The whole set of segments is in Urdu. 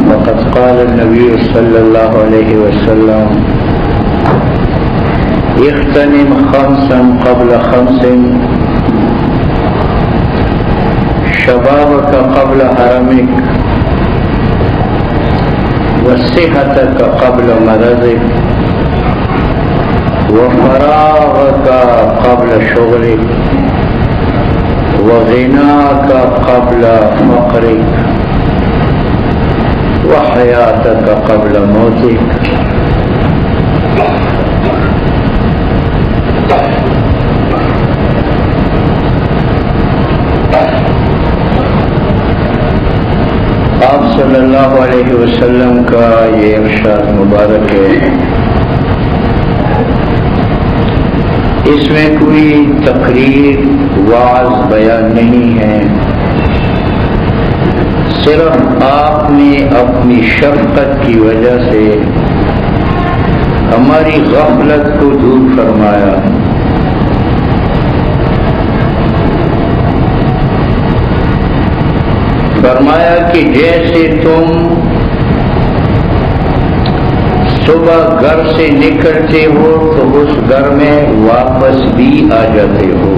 وقد قال النبي صلى الله عليه وسلم اغتنم خمسا قبل خمس شبابك قبل هرمك وصحتك قبل مرضك وفراغك قبل شغلك وغناك قبل فقرك وحياتك قبل موتك. آپ صلی اللہ علیہ وسلم کا یہ ارشاد مبارک ہے، اس میں کوئی تقریر وعظ بیان نہیں ہے، صرف آپ نے اپنی شفقت کی وجہ سے ہماری غفلت کو دور فرمایا. فرمایا کہ جیسے تم صبح گھر سے نکلتے ہو تو اس گھر میں واپس بھی آ جاتے ہو،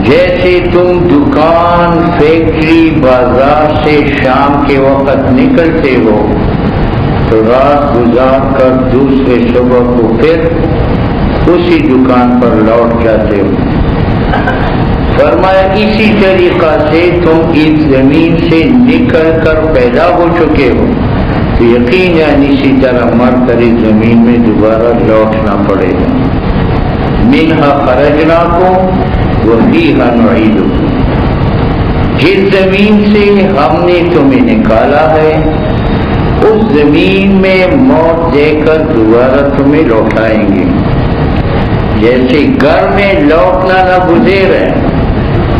جیسے تم دکان، فیکٹری، بازار سے شام کے وقت نکلتے ہو تو رات گزار کر دوسرے صبح کو پھر اسی دکان پر لوٹ جاتے ہو. فرمایا اسی طریقہ سے تم اس زمین سے نکل کر پیدا ہو چکے ہو تو یقیناً اسی طرح مر کر اس زمین میں دوبارہ لوٹنا پڑے گا. منہا خرجناکم وفیہا نعیدکم، جس زمین سے ہم نے تمہیں نکالا ہے اس زمین میں موت دے کر دوبارہ تمہیں لوٹائیں گے. جیسے گھر میں لوٹنا ناگزیر ہے،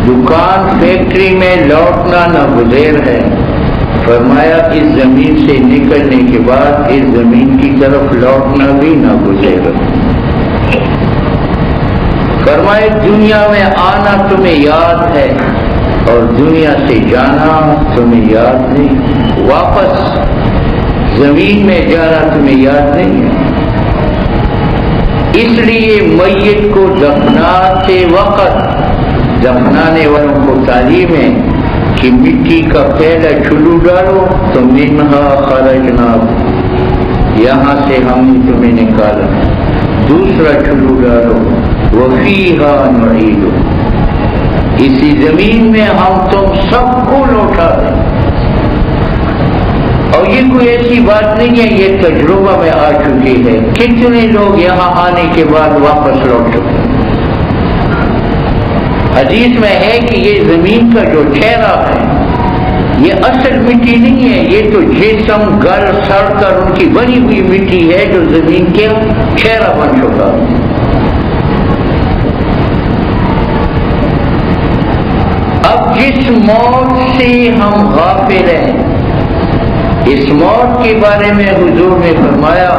دکان فیکٹری میں لوٹنا ناگزیر ہے، فرمایا اس زمین سے نکلنے کے بعد اس زمین کی طرف لوٹنا بھی ناگزیر ہے. فرمایا دنیا میں آنا تمہیں یاد ہے اور دنیا سے جانا تمہیں یاد نہیں، واپس زمین میں جانا تمہیں یاد نہیں ہے. اس لیے میت کو دفناتے وقت دفنانے والوں کو تعلیم ہے کہ مٹی کا پہلا چلو ڈالو تو منہا خرجناکم، یہاں سے ہم نے تمہیں نکالا، دوسرا چلو ڈالو وفیہا نعیدکم، اسی زمین میں ہم تم سب کو لوٹا دیں. اور یہ کوئی ایسی بات نہیں ہے، یہ تجربہ میں آ چکی ہے. کتنے لوگ یہاں آنے کے بعد واپس لوٹ چکے ہیں. حدیث میں ہے کہ یہ زمین کا جو چہرہ ہے یہ اصل مٹی نہیں ہے، یہ تو جسم گل سڑ کر ان کی بنی ہوئی مٹی ہے جو زمین کے چہرہ بن چکا. اب جس موت سے ہم غافل ہیں، اس موت کے بارے میں حضور نے فرمایا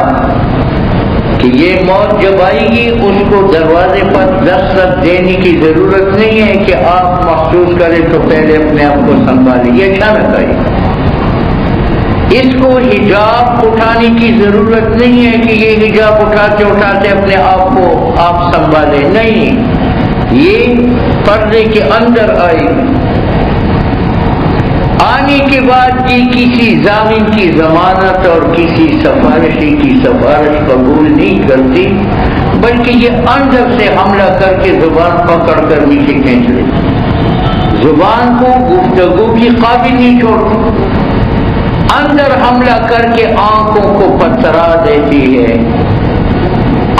کہ یہ موت جب آئے گی اس کو دروازے پر دستک دینے کی ضرورت نہیں ہے کہ آپ محسوس کریں تو پہلے اپنے آپ کو سنبھالیں، یہ اچانک آئے گی. اس کو حجاب اٹھانے کی ضرورت نہیں ہے کہ یہ حجاب اٹھاتے اٹھاتے اپنے آپ کو آپ سنبھالیں، نہیں، یہ پردے کے اندر آئے گی. آنے کے بعد یہ کسی ضامن کی ضمانت اور کسی سفارشی کی سفارش قبول نہیں کرتی، بلکہ یہ اندر سے حملہ کر کے زبان پکڑ کر نیچے کھینچ لیتی، زبان کو گفتگو کی قابل نہیں چھوڑتی، اندر حملہ کر کے آنکھوں کو پتھرا دیتی ہے،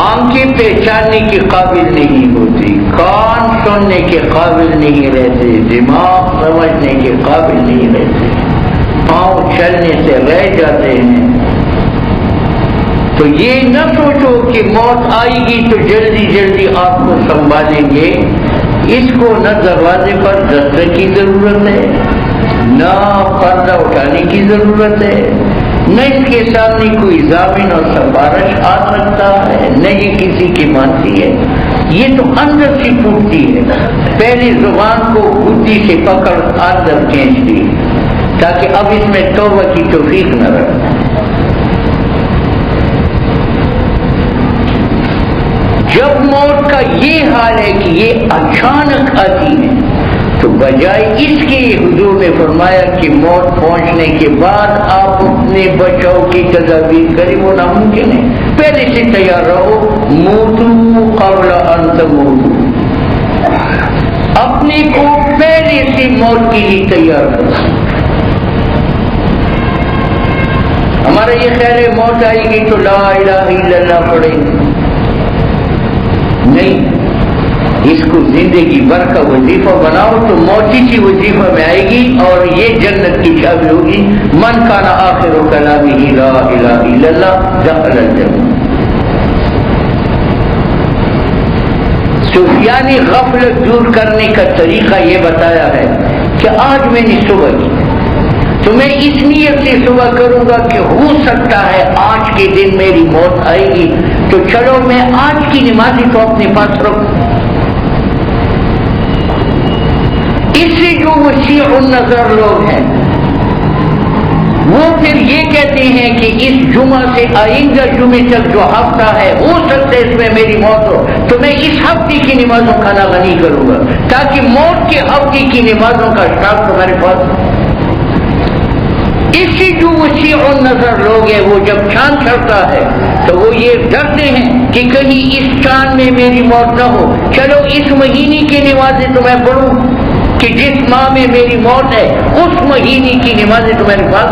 آنکھیں پہچاننے کے قابل نہیں ہوتی، کان سننے کے قابل نہیں رہتے، دماغ سمجھنے کے قابل نہیں رہتے، پاؤں چلنے سے رہ جاتے ہیں. تو یہ نہ سوچو کہ موت آئے گی تو جلدی جلدی آپ کو سنبھالیں گے. اس کو نہ دروازے پر دستک کی ضرورت ہے، نہ پردہ اٹھانے کی ضرورت ہے، نہ اس کے سامنے کوئی ضامن اور سفارش آ سکتا ہے، نہ یہ کسی کی مانتی ہے. یہ تو اندر سے پھوٹتی ہے. پہلے زبان کو گدی سے پکڑ اندر کھینچتی تاکہ اب اس میں توبہ کی توفیق نہ رہے. جب موت کا یہ حال ہے کہ یہ اچانک آتی ہے تو بجائے اس کے حضور نے فرمایا کہ موت پہنچنے کے بعد آپ اپنے بچاؤ کی تدابیر کریں، وہ ناممکن ہے. پہلے سے تیار رہو. موتو قبل ان تموتو، اپنے کو پہلے سے موت کے لیے تیار کرو. ہمارا یہ خیال ہے موت آئے گی تو لا الہ الا اللہ پڑھیں گے. نہیں، اس کو زندگی بھر کا وظیفہ بناؤ تو موت اسی وظیفہ میں آئے گی اور یہ جنت کی چابی ہوگی. من کان آخر کلامہ لا الہ الا اللہ دخل الجنہ. صوفیاء نے غفلت دور کرنے کا طریقہ یہ بتایا ہے کہ آج میں نے صبح کی تو میں اس نیت سے صبح کروں گا کہ ہو سکتا ہے آج کے دن میری موت آئے گی، تو چلو میں آج کی نمازی تو اپنے پاس رکھوں. اس سے جو وسیع النظر لوگ ہیں وہ پھر یہ کہتے ہیں کہ اس جمعہ سے آئندہ جمعے تک جو ہفتہ ہے ہو سکتا ہے اس میں میری موت ہو، تو میں اس ہفتے کی نمازوں کا ناغنی کروں گا تاکہ موت کے ہفتے کی نمازوں کا اسٹاک تو میرے پاس. اس سے جو وسیع النظر لوگ ہیں وہ جب چاند چڑھتا ہے تو وہ یہ ڈرتے ہیں کہ کہیں اس چاند میں میری موت نہ ہو، چلو اس مہینے کی نمازیں تو میں پڑھوں کہ جس ماہ میں میری موت ہے اس مہینے کی نمازیں تو میرے پاس.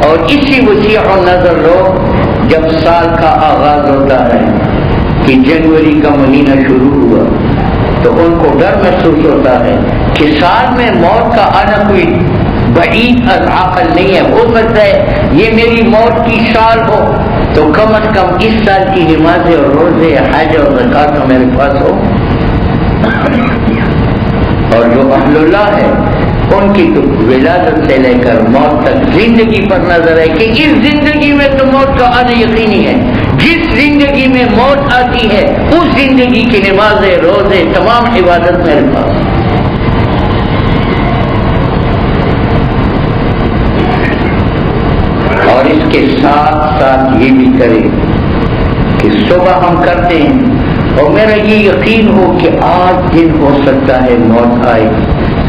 اور اسی وسیع النظر لوگ جب سال کا آغاز ہوتا ہے کہ جنوری کا مہینہ شروع ہوا تو ان کو ڈر محسوس ہوتا ہے کہ سال میں موت کا آنا کوئی بعید از عقل نہیں ہے. ہو سکتا ہے یہ میری موت کی سال ہو تو کم از کم اس سال کی نمازیں اور روزے حج اور زکات تو میرے پاس ہو. اور جو اہل اللہ ہے ان کی تو ولادت سے لے کر موت تک زندگی پر نظر ہے کہ اس زندگی میں تو موت کا آنا یقینی ہے. جس زندگی میں موت آتی ہے اس زندگی کی نمازیں روزے تمام عبادت میرے پاس. اور اس کے ساتھ ساتھ یہ بھی کرے کہ صبح ہم کرتے ہیں اور میرا یہ یقین ہو کہ آج دن ہو سکتا ہے موت آئے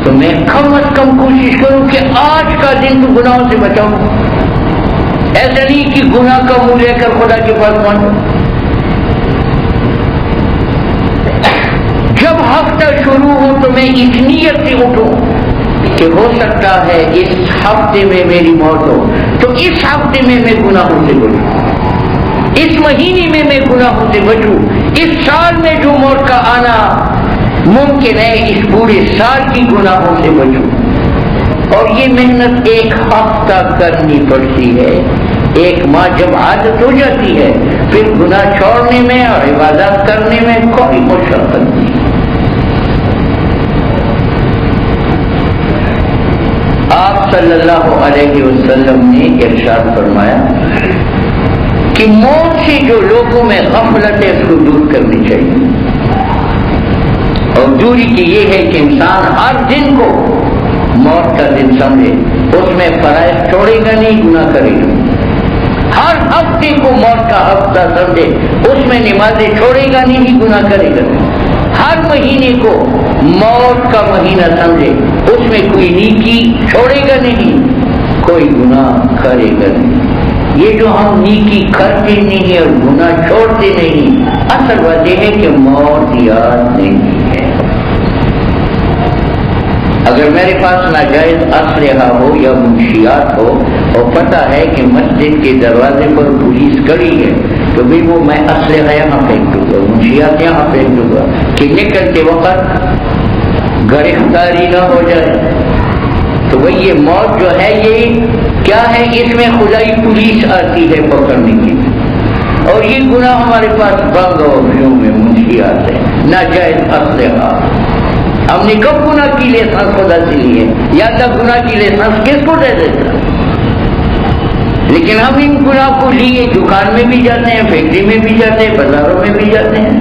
تو میں کم از کم کوشش کروں کہ آج کا دن تو گناہوں سے بچاؤں. ایسا نہیں کہ گناہ کا منہ لے کر خدا کے پاس مانو. جب ہفتہ شروع ہو تو میں اس نیت سے اٹھوں کہ ہو سکتا ہے اس ہفتے میں میری موت ہو تو اس ہفتے میں گناہوں سے بچوں، اس مہینے میں گناہوں سے بچوں، اس سال میں جو موت کا آنا ممکن ہے اس پورے سال کی گناہوں سے بچوں. اور یہ محنت ایک ہفتہ کرنی پڑتی ہے. ایک ماہ جب عادت ہو جاتی ہے پھر گناہ چھوڑنے میں اور عبادات کرنے میں کوئی مشقت نہیں. آپ صلی اللہ علیہ وسلم نے ارشاد فرمایا کہ موت سے جو لوگوں میں غفلت ہے اس کو دور کرنی چاہیے. اور دوری کی یہ ہے کہ انسان ہر دن کو موت کا دن سمجھے، اس میں فرائض چھوڑے گا نہیں، گناہ کرے گا. ہر ہفتے کو موت کا ہفتہ سمجھے، اس میں نمازیں چھوڑے گا نہیں، گناہ کرے گا. ہر مہینے کو موت کا مہینہ سمجھے، اس میں کوئی نیکی چھوڑے گا نہیں، کوئی گناہ کرے گا نہیں. یہ جو ہم نیکی کرتے نہیں اور گناہ چھوڑتے نہیں، اصل وجہ ہے کہ موت یاد نہیں ہے. اگر میرے پاس ناجائز اسلحہ ہو یا منشیات ہو اور پتہ ہے کہ مسجد کے دروازے پر پولیس کھڑی ہے تو بھی وہ میں اسلحہ یہاں پھینک دوں گا، منشیات یہاں پھینک دوں گا کہ نکلتے وقت گرفتاری نہ ہو جائے. تو بھئی یہ موت جو ہے یہ کیا ہے؟ اس میں خدائی پولیس آتی ہے پکڑنے کی. اور یہ گناہ ہمارے پاس بم گوشوں میں منشیات ہے، ناجائز اسلحہ. ہم نے کب گناہ کی لائسنس خدا سے لی ہے؟ یا تب گناہ کی لائسنس کس کو دے دیتا؟ لیکن ہم ان گناہ کو لیے دکان میں بھی جاتے ہیں، فیکٹری میں بھی جاتے ہیں، بازاروں میں بھی جاتے ہیں.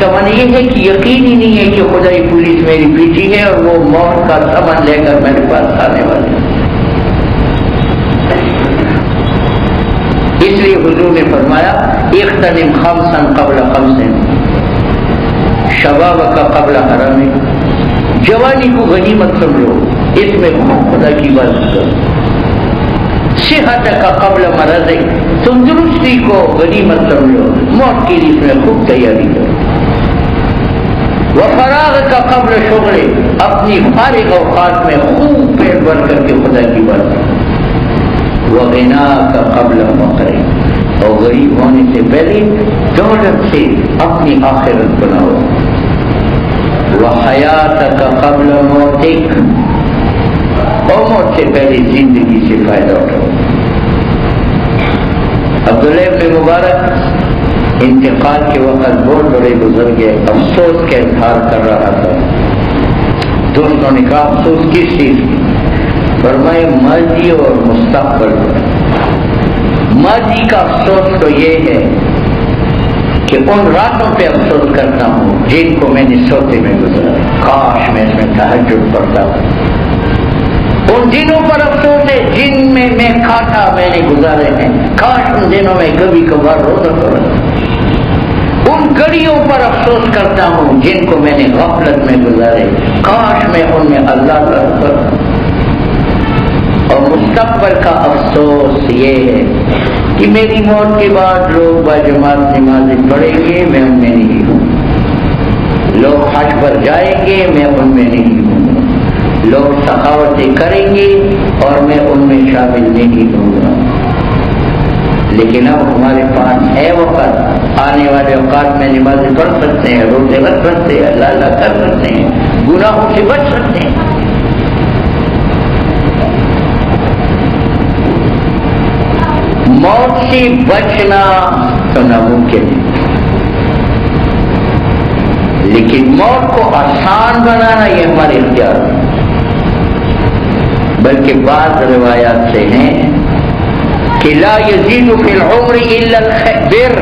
کا معنی یہ ہے کہ یقین ہی نہیں ہے کہ خدائی پولیس میری پیچھے ہے اور وہ موت کا سمن لے کر میرے پاس آنے والے. اس لیے حضور نے فرمایا اغتنم خمسا قبل خمس، شبابک قبل حرم، جوانی کو غنیمت سمجھو، اس میں خدا کی بات کرو. صحتک قبل مرضک، تندرستی کو غنیمت سمجھو، موت کے لیے اس میں خوب تیاری کرو. وفراغک قبل شغلک، اپنی فارغ اوقات میں خوب پیٹ بھر کر کے خدا کی بات کرو. وغناک قبل فقرک، اور غریب ہونے سے پہلے دولت سے اپنی آخرت بناؤ. وحیاتک قبل موتک، اور موت سے پہلے زندگی سے فائدہ اٹھاؤ. عبداللہ بن مبارک انتقال کے وقت بہت بڑے بزرگ گئے، افسوس کا اظہار کر رہا تھا. دوستوں نے کہا افسوس کس چیز کی؟ فرمائے ماضی اور مستقبل. ماضی کا افسوس تو یہ ہے کہ ان راتوں پہ افسوس کرتا ہوں جن کو میں نے سوتے میں گزارا، کاش میں اس میں تہجد پڑھتا ہوں. ان دنوں پر افسوس ہے جن میں میں کھاتا میں نے گزارے ہیں، کاش ان دنوں میں کبھی کبھار روزہ پڑا. ان گھڑیوں پر افسوس کرتا ہوں جن کو میں نے غفلت میں گزارے، کاش میں ان میں اللہ کا کرتا. اور مستقبل کا افسوس یہ ہے کہ میری موت کے بعد لوگ باجماعت نمازیں پڑھیں گے، میں ان میں نہیں ہوں. لوگ حج پر جائیں گے، میں ان میں نہیں ہوں. لوگ سخاوتیں کریں گے اور میں ان میں شامل نہیں ہوں گا. لیکن اب ہمارے پاس ہے وقت، آنے والے اوقات میں نمازیں پڑھ سکتے ہیں، روزے رکھ سکتے ہیں، اللہ اللہ کر سکتے ہیں، گناہوں سے بچ سکتے ہیں. موت سے بچنا تو ناممکن ہے، لیکن موت کو آسان بنانا یہ ہمارے اختیار ہے. بلکہ بعض روایات سے ہیں کہ لا یزید فی العمر الا البر،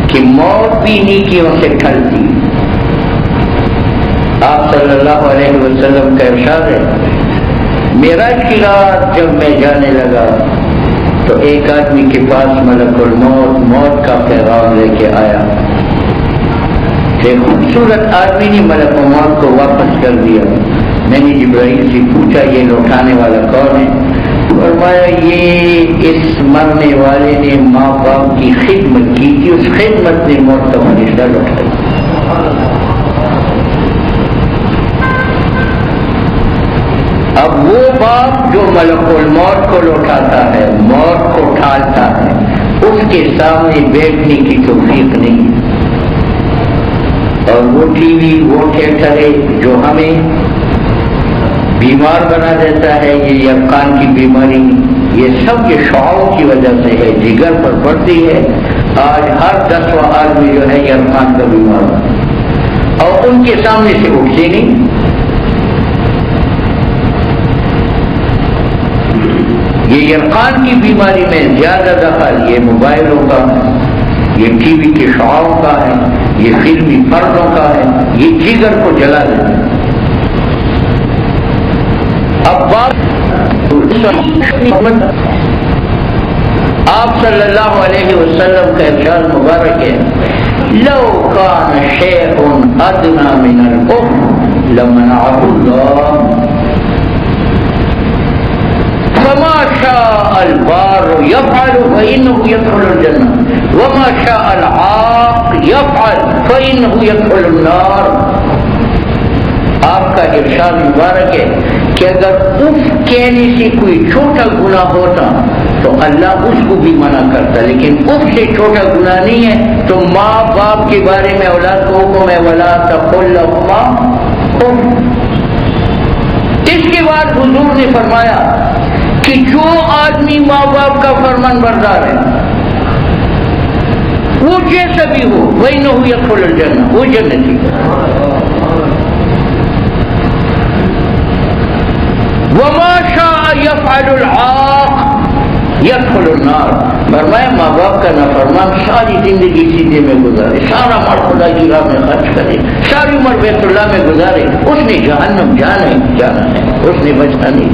کہ موت بھی نیکیوں سے ٹھلتی. آپ صلی اللہ علیہ وسلم کا ارشاد ہے معراج کی رات جب میں جانے لگا تو ایک آدمی کے پاس ملک الموت موت کا پیغام لے کے آیا. ایک خوبصورت آدمی نے ملک الموت کو واپس کر دیا. میں نے جبرائیل سے پوچھا یہ لوٹانے والا کون ہے؟ فرمایا یہ اس مرنے والے نے ماں باپ کی خدمت کی تھی، اس خدمت نے موت کا فرشتہ لوٹایا. اب وہ باپ جو ملک الموت کو لوٹاتا ہے، موت کو ٹھالتا ہے، اس کے سامنے بیٹھنے کی توفیق نہیں. اور وہ ٹی وی، وہ تھیٹر ہے جو ہمیں بیمار بنا دیتا ہے، یہ یقین کی بیماری، یہ سب یہ شعاعوں کی وجہ سے ہے، جگر پر پڑتی ہے. آج ہر 10واں آدمی جو ہے یقین کا بیمار ہے اور ان کے سامنے سے اٹھتے نہیں. یہ یقین کی بیماری میں زیادہ دخل یہ موبائلوں کا ہے، یہ ٹی وی کے شعاعوں کا ہے، یہ فلمی پردوں کا ہے، یہ جگر کو جلا دیتا ہے. اب آپ صلی اللہ علیہ وسلم کا ارشاد مبارک ہے لو کان شیء ادنی من الکفر لمنعه اللہ فما شاء البار يفعل فإنه يدخل الجنة وما شاء العاق يفعل فإنه يدخل النار. آپ کا ارشاد مبارک ہے کہ اگر اف کہنے سے کوئی چھوٹا گناہ ہوتا تو اللہ اس کو بھی منع کرتا، لیکن اف سے چھوٹا گناہ نہیں ہے. تو ماں باپ کے بارے میں اولاد کو حکم ہے ولا تقل لهما اف. اس کے بعد حضور نے فرمایا کہ جو آدمی ماں باپ کا فرمان بردار ہے وہ جیسا بھی ہو فإنه يدخل الجنة، وہ جنتی. وما شاء يفعل العاق، یدخل النار، فرمایا ماں باپ کا نافرمان ساری زندگی سیدھے میں گزارے، سارا مال خدا کی راہ میں خرچ کرے، ساری عمر بیت اللہ میں گزارے، اس نے جہنم جانا ہے، اس نے بچنا نہیں۔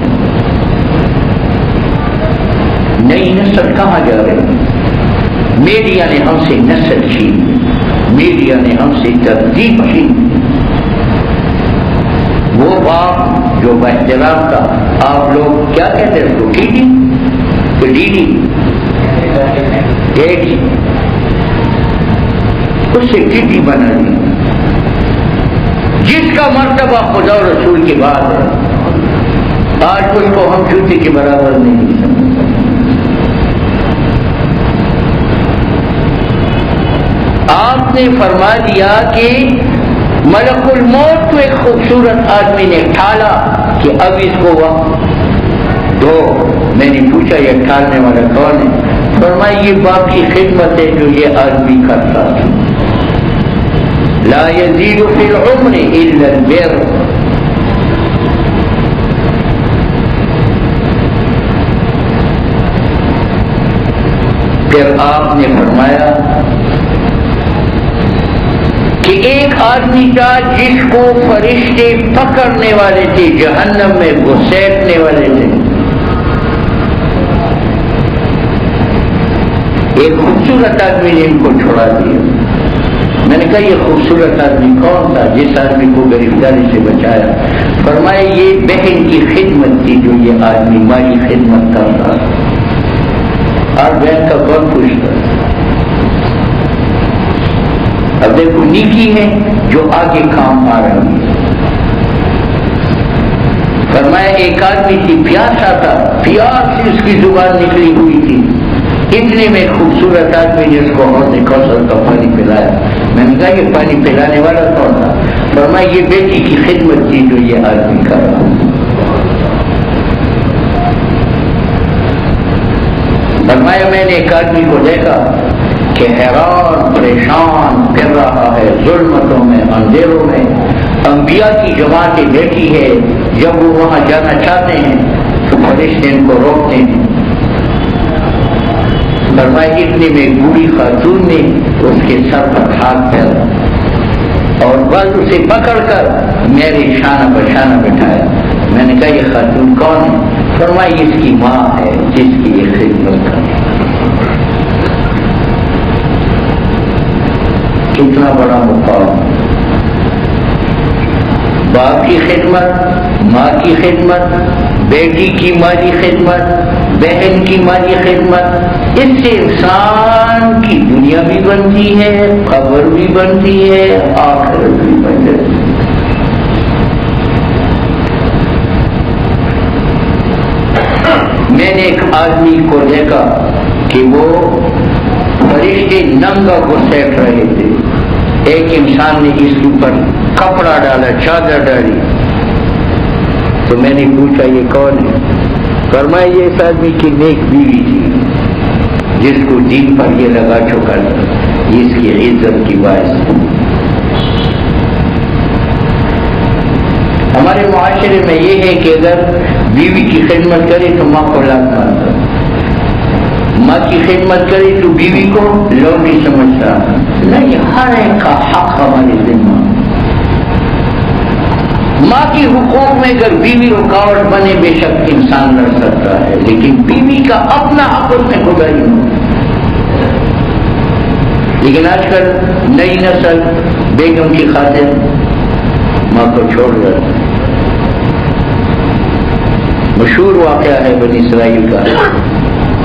نئی نسل کہاں جا رہی ہے؟ میڈیا نے ہم سے نسل چھین، میڈیا نے ہم سے تہذیب چھین۔ وہ باپ جو باحترام تھا، آپ لوگ کیا کہتے ہیں اس کو، ڈی ڈی ڈیڈی، اس سے ڈی بنا دیا، جس کا مرتبہ خدا و رسول کے بعد ہے، آج اس کو ہم جوتے کے برابر نہیں سمجھتے۔ آپ نے فرما دیا کہ ملک الموت کو ایک خوبصورت آدمی نے ٹھالا کہ اب اس کو وقت دو۔ میں نے پوچھا یہ ٹھالنے والا کون ہے؟ فرمایا یہ باپ کی خدمت ہے جو یہ آدمی کرتا تھا۔ لا یزید فی العمر الا البر، پھر آپ نے فرمایا کہ ایک آدمی تھا جس کو فرشتے پکڑنے والے تھے، جہنم میں گھسیٹنے والے تھے۔ ایک خوبصورت آدمی نے ان کو چھوڑا دیا۔ میں نے کہا یہ خوبصورت آدمی کون تھا جس آدمی کو گرفتاری سے بچایا؟ فرمایا یہ بہن کی خدمت تھی جو یہ آدمی مالی خدمت کرتا تھا، اور بہن کا بہت خوش تھا۔ اب دیکھو نیکی ہے جو آگے کام آ رہی ہے۔ فرمایا ایک آدمی تھی، پیاسا تھا، پیاس سے اس کی زبان نکلی ہوئی تھی، اتنے میں خوبصورت آدمی نے اس کو حوض کوثر کا پانی پلایا۔ میں نے کہا یہ پانی پلانے والا کون تھا؟ فرمایا یہ بیٹی کی خدمت تھی جو یہ آدمی کر رہا۔ فرمایا میں نے ایک آدمی کو دیکھا کہ حیران پریشان پھر رہا ہے ظلمتوں میں، اندھیروں میں، انبیاء کی جماعتیں بیٹھی ہے، جب وہ وہاں جانا چاہتے ہیں تو فرشتے ان کو روکتے ہیں۔ فرمایا اتنے میں ایک بوڑھی خاتون نے اس کے سر پر ہاتھ پھیرا اور بس اسے پکڑ کر میرے شانہ بشانہ بٹھایا۔ میں نے کہا یہ خاتون کون ہے؟ فرمایا اس کی ماں ہے جس کی یہ خدمت کرے۔ کتنا بڑا مقام! باپ کی خدمت، ماں کی خدمت، بیٹی کی مالی خدمت، بہن کی مالی خدمت، اس سے انسان کی دنیا بھی بنتی ہے، قبر بھی بنتی ہے، آخرت بھی بن جاتی ہے۔ میں نے ایک آدمی کو دیکھا کہ وہ فرشتے ننگا گھسیٹ رہے تھے، ایک انسان نے اس کے اوپر کپڑا ڈالا، چادر ڈالی، تو میں نے پوچھا یہ کون ہے؟ فرمایا یہ اس آدمی کی نیک بیوی تھی جس کو دین پر یہ لگا چکا تھا، اس کی عزت کی باعث۔ ہمارے معاشرے میں یہ ہے کہ اگر بیوی کی خدمت کرے تو ماں کو لات مارتا، ماں کی خدمت کرے تو بیوی کو لوٹی سمجھتا۔ نہیں، ہر ایک کا حق ہمارے ذمہ۔ ماں کی حقوق میں اگر بیوی رکاوٹ بنے بے شک انسان لڑ سکتا ہے، لیکن بیوی کا اپنا حق اس میں خدا ہی ہو۔ لیکن آج کل نئی نسل بیگم کی خاطر ماں کو چھوڑ رہا۔ مشہور واقعہ ہے بنی اسرائیل کا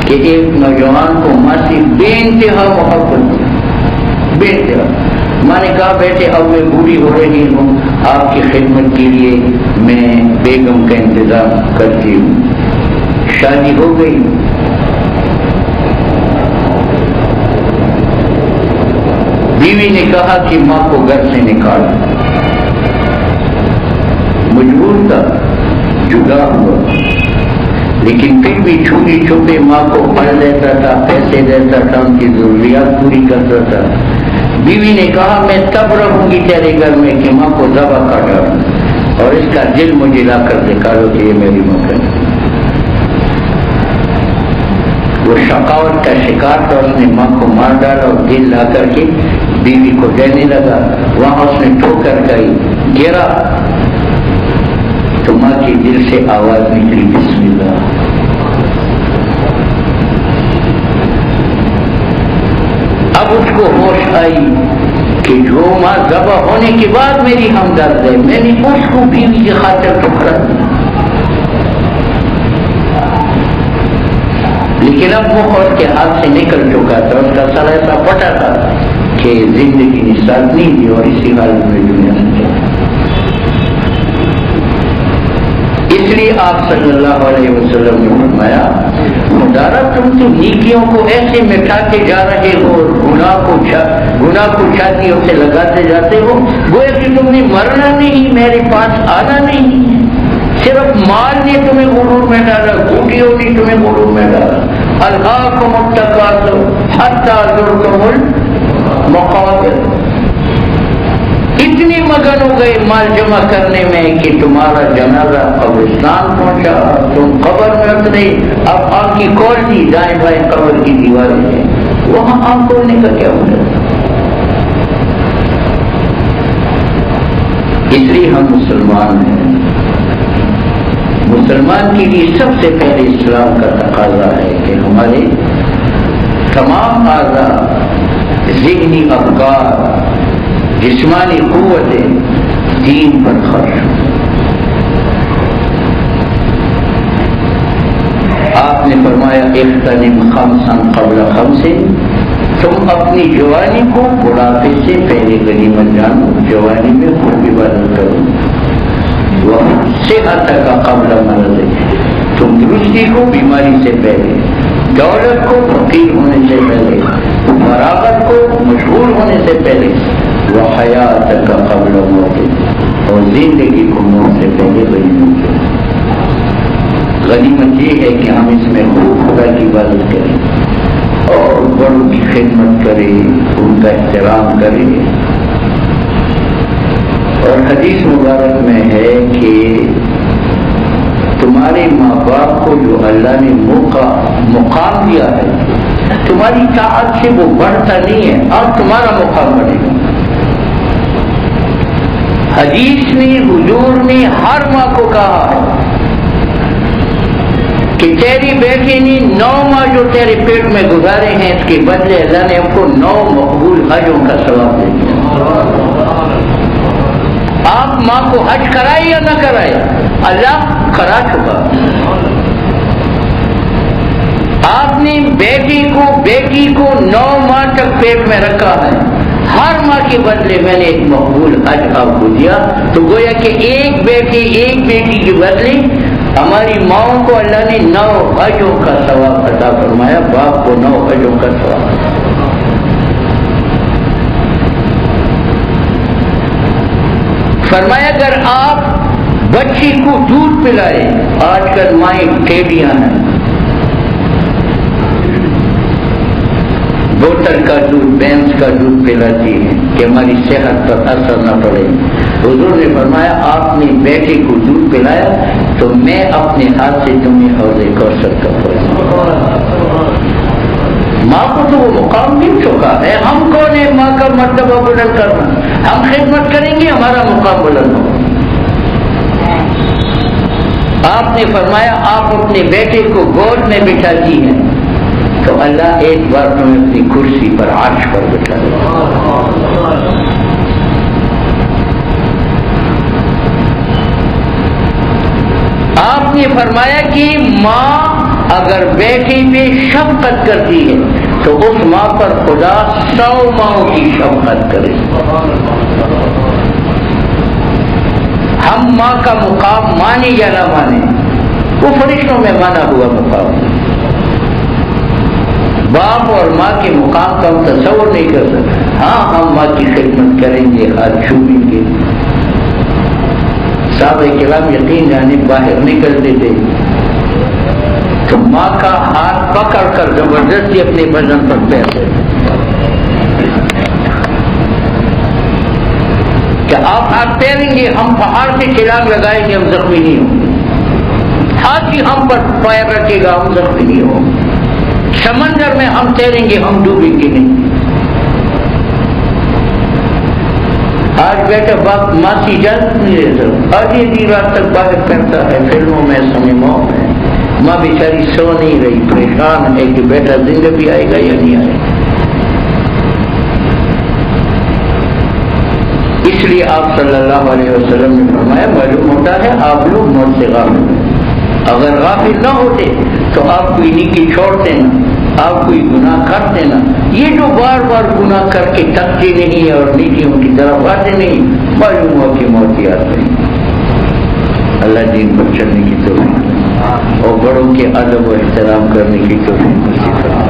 کہ ایک نوجوان کو ماں سے بے انتہا محبت، بے انتہا۔ ماں نے کہا بیٹے اب میں بوڑھی ہو رہی ہوں، آپ کی خدمت کے لیے میں بیگم کا انتظام کرتی ہوں۔ شادی ہو گئی، بیوی نے کہا کہ ماں کو گھر سے نکال، مجبور تھا، جدا ہوا، لیکن پھر بھی چھپی چھپے ماں کو پڑھ لیتا تھا، پیسے دیتا تھا، ان کی ضروریات پوری کرتا تھا۔ بیوی نے کہا میں تب رہوں گی تیرے گھر میں کہ ماں کو ذبح کر ڈالوں اور اس کا دل مجھے لا کر دکھا دو کہ یہ میری ماں ہے۔ وہ شقاوت کا شکار تھا، اس نے ماں کو مار ڈالا اور دل لا کر کے بیوی کو دینے لگا، وہاں اس نے ٹھوکر کھائی، گرا تو ماں کی دل سے آواز نکلی بسم اللہ۔ اب اس کو ہوش آئی کہ جو ماں ذبح ہونے کے بعد میری ہمدرد ہے، میں نے اس کو بیوی کی خاطر ٹھکرا دیا، لیکن اب وہ اس کے ہاتھ سے نکل چکا تھا، اس کا سر ایسا پھٹا تھا کہ زندگی نے ساتھ نہیں دی اور اسی حالت میں دنیا سے چلا۔ اس لیے آپ صلی اللہ علیہ وسلم نے فرمایا خدارا تم تو نیکیوں کو ایسے مٹاتے جا رہے ہو، گناہ کو چھاتیوں سے لگاتے جاتے ہو، گویا کہ تم نے مرنا نہیں، میرے پاس آنا نہیں ہے، صرف مال نے تمہیں غرور میں ڈالا، گوٹیوں نے تمہیں غرور میں ڈالا۔ الہاکم التکاثر حتی زرتم المقابر، اتنے مگن ہو گئے مال جمع کرنے میں کہ تمہارا جنازہ قبرستان پہنچا، تم قبر میں اترے، اب آپ کی کھولتی دائیں بائیں قبر کی دیواریں ہیں، وہاں آپ کھولنے کا کیا مطلب؟ اس لیے ہم مسلمان ہیں، مسلمان کے لیے سب سے پہلے اسلام کا تقاضا ہے کہ ہمارے تمام اعضاء، ذہنی افکار، جسمانی قوتیں دین پر خرچ ہوں۔ آپ نے فرمایا اغتنم خمسا قبل خمس، تم اپنی جوانی کو بڑھاپے سے پہلے غنیمت جانو، جوانی میں خوب عبادت کرو، وہ صحت کا قبل مرض، تم درستی کو بیماری سے پہلے، دولت کو فقیر ہونے سے پہلے، فراغت کو مشغول ہونے سے پہلے، وہ حیات کا قبل موت، اور زندگی کو موت سے پہلے غنیمت کریں۔ غنیمت یہ ہے کہ ہم اس میں خوب خدا کی عبادت کریں اور بڑوں کی خدمت کریں، ان کا احترام کریں۔ اور حدیث مبارک میں ہے کہ تمہارے ماں باپ کو جو اللہ نے مقام دیا ہے، تمہاری طاعت سے وہ بڑھتا نہیں ہے، اب تمہارا مقام بڑھے گا۔ حدیث نے، حضور نے ہر ماں کو کہا ہے کہ تیری بیٹی نے 9 ماہ جو تیرے پیٹ میں گزارے ہیں، اس کے بدلے اللہ نے ہم کو 9 مقبول حجوں کا ثواب دے دیا۔ آپ ماں کو حج کرائے یا نہ کرائے، اللہ کرا چکا۔ آپ نے بیٹی کو 9 ماہ تک پیٹ میں رکھا ہے، ہر ماں کے بدلے میں نے ایک مقبول حج آپ کو دیا، تو گویا کہ ایک بیٹی کے بدلے ہماری ماؤں کو اللہ نے 9 حجوں کا ثواب عطا فرمایا، باپ کو 9 حجوں کا ثواب۔ فرمایا اگر آپ بچی کو دودھ پلائے، آج کل مائیں ٹیڑیاں ہیں، بوتل کا دودھ، بھینس کا دودھ پلاتی ہے کہ ہماری صحت پر اثر نہ پڑے، حضور نے فرمایا آپ نے بیٹے کو دودھ پلایا تو میں اپنے ہاتھ سے تمہیں حوض کوثر کا پڑھوں۔ ماں کو تو وہ مقام مل چکا ہے، ہم کون ہے ماں کا مرتبہ بلند کرنا؟ ہم خدمت کریں گے، ہمارا مقام بلند ہو۔ آپ نے فرمایا آپ اپنے بیٹے کو گود میں بٹھاتی ہیں تو اللہ ایک بار تمہیں اپنی کرسی پر عرش پر بٹھا دے۔ آپ نے فرمایا کہ ماں اگر بیٹی پہ شفقت کرتی ہے تو اس ماں پر خدا 100 ماؤں کی شفقت کرے۔ ہم ماں کا مقام مانے یا نہ مانے، وہ فرشتوں میں مانا ہوا مقام ہے۔ باپ اور ماں کے مقام کا ہم تصور نہیں کر سکتے۔ ہاں ہم ماں کی خدمت کریں گے، ہاتھ چھوئیں گے۔ صحابہ کرام یقین جانے باہر نکلتے تھے تو ماں کا ہاتھ پکڑ کر زبردستی اپنے بدن پر پھیرتے کہ آپ ہاتھ پھیریں گے، ہم پہاڑ سے چھلانگ لگائیں گے، ہم زخمی نہیں ہوں گے۔ ہاتھ ہی ہم پر پیر رکھے گا، ہم زخمی نہیں ہوں گے۔ سمندر میں ہم تیریں گے، ہم ڈوبیں گے نہیں۔ آج بیٹا باپ ماسی اجازت نہیں دیتا، آدھی رات تک باہر کرتا ہے فلموں میں، سنیماؤں میں، ماں بیچاری سو نہیں رہی، پریشان ہے کہ بیٹا زندہ بھی آئے گا یا نہیں آئے گا۔ اس لیے آپ صلی اللہ علیہ وسلم نے فرمایا معلوم ہوتا ہے آپ لوگ موت سے غافل ہیں۔ اگر غافل نہ ہوتے تو آپ کوئی نیکی چھوڑتے نہ، آپ کوئی گناہ کرتے نہ۔ یہ جو بار بار گناہ کر کے تھکتے نہیں اور نیکیوں کی طرف آتے نہیں، معلوم ہوا کہ موت یاد نہیں۔ اللہ دین پر چلنے کی توفیق اور بڑوں کے ادب و احترام کرنے کی توفیق نصیب فرمائے۔